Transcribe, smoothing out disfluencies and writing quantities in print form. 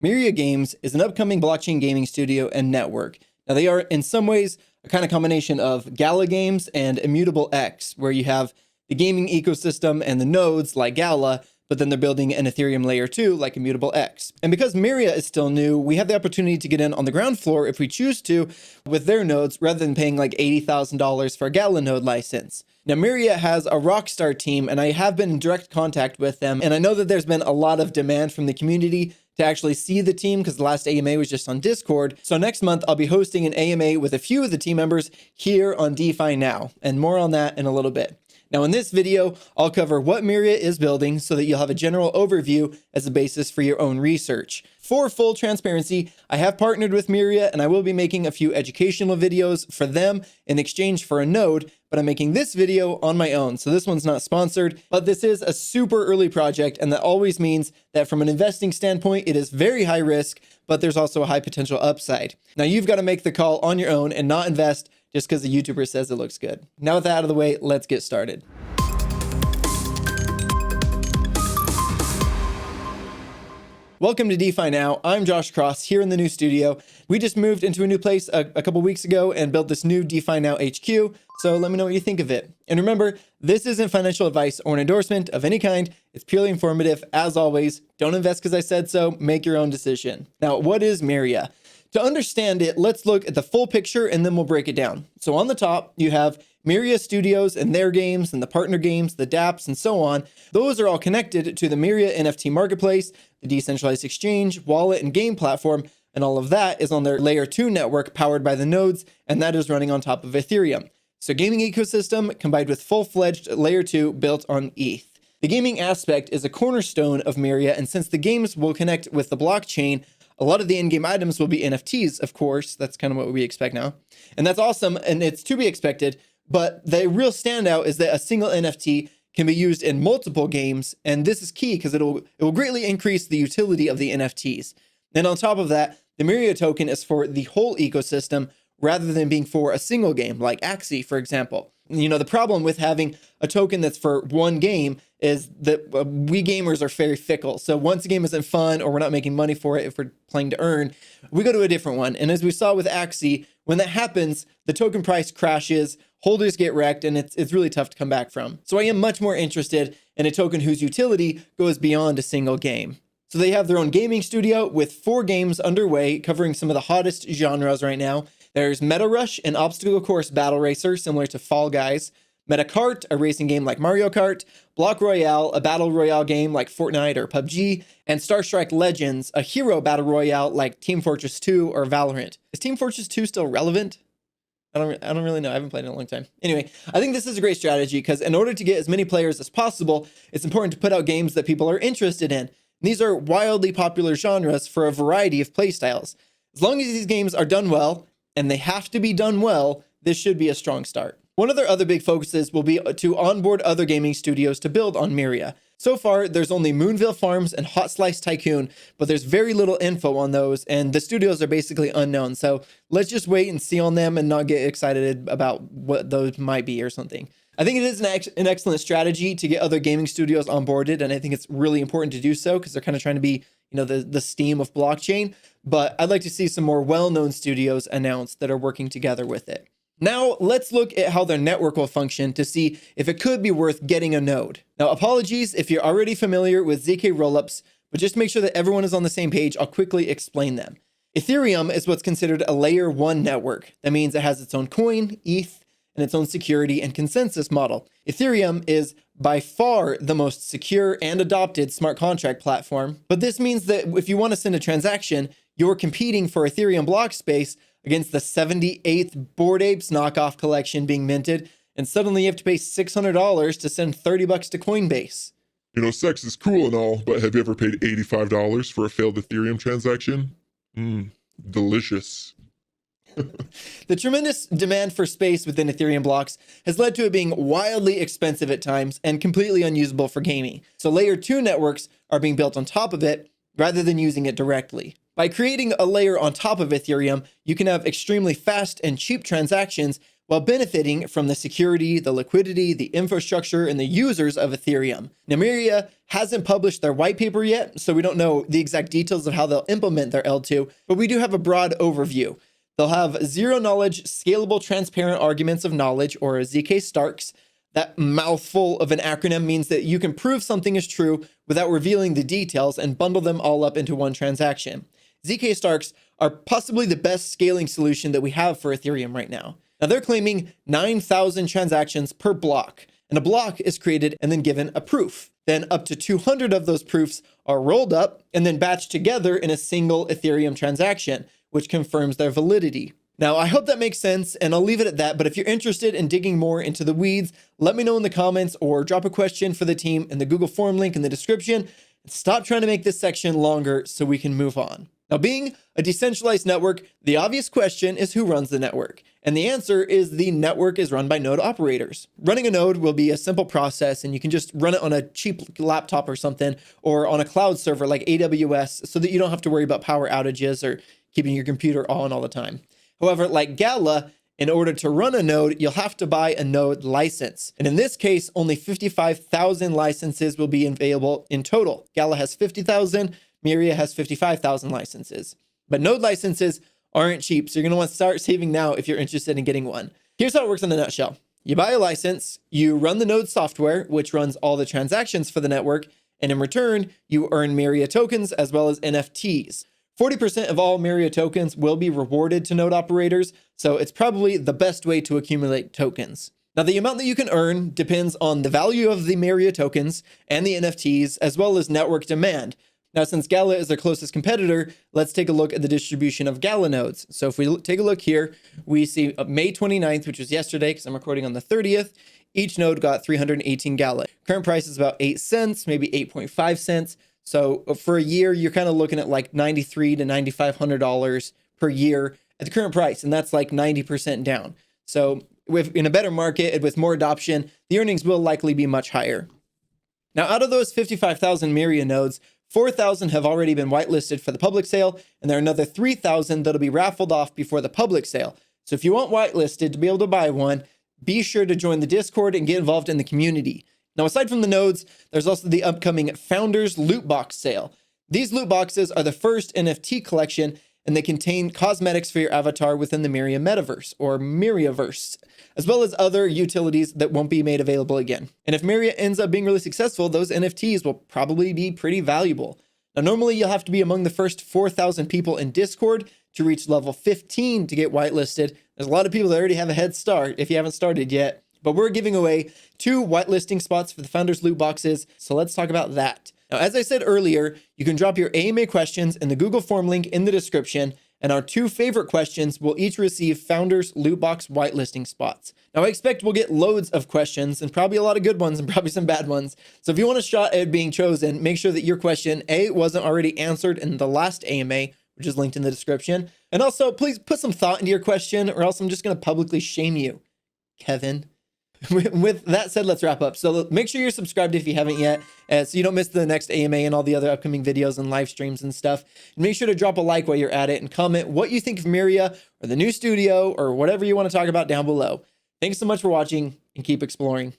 Myria Games is an upcoming blockchain gaming studio and network. Now, they are in some ways a kind of combination of Gala Games and Immutable X, where you have the gaming ecosystem and the nodes like Gala, but then they're building an Ethereum layer 2 like Immutable X. And because Myria is still new, we have the opportunity to get in on the ground floor if we choose to with their nodes rather than paying like $80,000 for a Gala node license. Now, Myria has a rockstar team, and I have been in direct contact with them, and I know that there's been a lot of demand from the community to actually see the team because the last AMA was just on Discord. So next month, I'll be hosting an AMA with a few of the team members here on DeFi Now, and more on that in a little bit. Now, in this video, I'll cover what Myria is building so that you'll have a general overview as a basis for your own research. For full transparency, I have partnered with Myria, and I will be making a few educational videos for them in exchange for a node, but I'm making this video on my own, so this one's not sponsored, but this is a super early project, and that always means that from an investing standpoint, it is very high risk, but there's also a high potential upside. Now, you've got to make the call on your own and not invest just because the YouTuber says it looks good. Now with that out of the way, let's get started. Welcome to DeFi Now. I'm Josh Cross here in the new studio. We just moved into a new place a couple weeks ago and built this new DeFi Now HQ. So let me know what you think of it. And remember, this isn't financial advice or an endorsement of any kind. It's purely informative. As always, don't invest because I said so. Make your own decision. Now, what is Myria? To understand it, let's look at the full picture and then we'll break it down. So on the top, you have Myria Studios and their games and the partner games, the dApps, and so on. Those are all connected to the Myria NFT marketplace, the decentralized exchange, wallet, and game platform, and all of that is on their layer 2 network powered by the nodes, and that is running on top of Ethereum. So gaming ecosystem combined with full-fledged layer 2 built on ETH. The gaming aspect is a cornerstone of Myria, and since the games will connect with the blockchain, a lot of the in-game items will be NFTs, of course. That's kind of what we expect now. And that's awesome, and it's to be expected. But the real standout is that a single NFT can be used in multiple games, and this is key because it will greatly increase the utility of the NFTs. And on top of that, the Myria token is for the whole ecosystem rather than being for a single game, like Axie, for example. You know, the problem with having a token that's for one game is that we gamers are very fickle. So once a game isn't fun or we're not making money for it, if we're playing to earn, we go to a different one. And as we saw with Axie, when that happens, the token price crashes, holders get wrecked, and it's really tough to come back from. So I am much more interested in a token whose utility goes beyond a single game. So they have their own gaming studio with 4 games underway, covering some of the hottest genres right now. There's Meta Rush, an obstacle course battle racer similar to Fall Guys, Meta Kart, a racing game like Mario Kart, Block Royale, a battle royale game like Fortnite or PUBG, and Star Strike Legends, a hero battle royale like Team Fortress 2 or Valorant. Is Team Fortress 2 still relevant? I don't really know. I haven't played in a long time. Anyway, I think this is a great strategy because in order to get as many players as possible, it's important to put out games that people are interested in. These are wildly popular genres for a variety of playstyles. As long as these games are done well, and they have to be done well, this should be a strong start. One of their other big focuses will be to onboard other gaming studios to build on Myria. So far, there's only Moonville Farms and Hot Slice Tycoon, but there's very little info on those, and the studios are basically unknown. So let's just wait and see on them and not get excited about what those might be or something. I think it is an excellent strategy to get other gaming studios onboarded, and I think it's really important to do so because they're kind of trying to be, you know, the Steam of blockchain. But I'd like to see some more well-known studios announced that are working together with it. Now, let's look at how their network will function to see if it could be worth getting a node. Now, apologies if you're already familiar with ZK rollups, but just make sure that everyone is on the same page. I'll quickly explain them. Ethereum is what's considered a layer 1 network. That means it has its own coin, ETH, and its own security and consensus model. Ethereum is by far the most secure and adopted smart contract platform, but this means that if you want to send a transaction, you're competing for Ethereum block space against the 78th Bored Apes knockoff collection being minted, and suddenly you have to pay $600 to send $30 to Coinbase. You know, sex is cool and all, but have you ever paid $85 for a failed Ethereum transaction? Delicious. The tremendous demand for space within Ethereum blocks has led to it being wildly expensive at times and completely unusable for gaming. So layer 2 networks are being built on top of it rather than using it directly. By creating a layer on top of Ethereum, you can have extremely fast and cheap transactions while benefiting from the security, the liquidity, the infrastructure, and the users of Ethereum. Now, Myria hasn't published their white paper yet, so we don't know the exact details of how they'll implement their L2, but we do have a broad overview. They'll have zero-knowledge, scalable, transparent arguments of knowledge, or ZK Starks. That mouthful of an acronym means that you can prove something is true without revealing the details and bundle them all up into one transaction. ZK Starks are possibly the best scaling solution that we have for Ethereum right now. Now they're claiming 9,000 transactions per block, and a block is created and then given a proof. Then up to 200 of those proofs are rolled up and then batched together in a single Ethereum transaction, which confirms their validity. Now, I hope that makes sense, and I'll leave it at that, but if you're interested in digging more into the weeds, let me know in the comments or drop a question for the team in the Google form link in the description. And stop trying to make this section longer so we can move on. Now, being a decentralized network, the obvious question is who runs the network? And the answer is the network is run by node operators. Running a node will be a simple process, and you can just run it on a cheap laptop or something, or on a cloud server like AWS, so that you don't have to worry about power outages or keeping your computer on all the time. However, like Gala, in order to run a node, you'll have to buy a node license. And in this case, only 55,000 licenses will be available in total. Gala has 50,000, Myria has 55,000 licenses. But node licenses aren't cheap, so you're going to want to start saving now if you're interested in getting one. Here's how it works in a nutshell. You buy a license, you run the node software, which runs all the transactions for the network, and in return, you earn Myria tokens as well as NFTs. 40% of all Myria tokens will be rewarded to node operators, so it's probably the best way to accumulate tokens. Now, the amount that you can earn depends on the value of the Myria tokens and the NFTs, as well as network demand. Now, since Gala is their closest competitor, let's take a look at the distribution of Gala nodes. So if we take a look here, we see May 29th, which was yesterday, because I'm recording on the 30th, each node got 318 Gala. Current price is about 8 cents, maybe 8.5 cents. So for a year, you're kind of looking at like $9,300 to $9,500 per year at the current price, and that's like 90% down. So in a better market and with more adoption, the earnings will likely be much higher. Now, out of those 55,000 Myria nodes, 4,000 have already been whitelisted for the public sale, and there are another 3,000 that'll be raffled off before the public sale. So if you want whitelisted to be able to buy one, be sure to join the Discord and get involved in the community. Now, aside from the nodes, there's also the upcoming Founders Loot Box sale. These loot boxes are the first NFT collection, and they contain cosmetics for your avatar within the Myria metaverse, or Myriaverse, as well as other utilities that won't be made available again. And if Myria ends up being really successful, those NFTs will probably be pretty valuable. Now, normally you'll have to be among the first 4,000 people in Discord to reach level 15 to get whitelisted. There's a lot of people that already have a head start if you haven't started yet. But we're giving away 2 whitelisting spots for the Founders Loot Boxes, so let's talk about that. Now, as I said earlier, you can drop your AMA questions in the Google form link in the description, and our 2 favorite questions will each receive Founders Loot Box whitelisting spots. Now, I expect we'll get loads of questions, and probably a lot of good ones, and probably some bad ones. So if you want a shot at being chosen, make sure that your question, A, wasn't already answered in the last AMA, which is linked in the description. And also, please put some thought into your question, or else I'm just going to publicly shame you, Kevin. With that said, let's wrap up. So make sure you're subscribed if you haven't yet, so you don't miss the next AMA and all the other upcoming videos and live streams and stuff. And make sure to drop a like while you're at it and comment what you think of Myria or the new studio or whatever you want to talk about down below. Thanks so much for watching and keep exploring.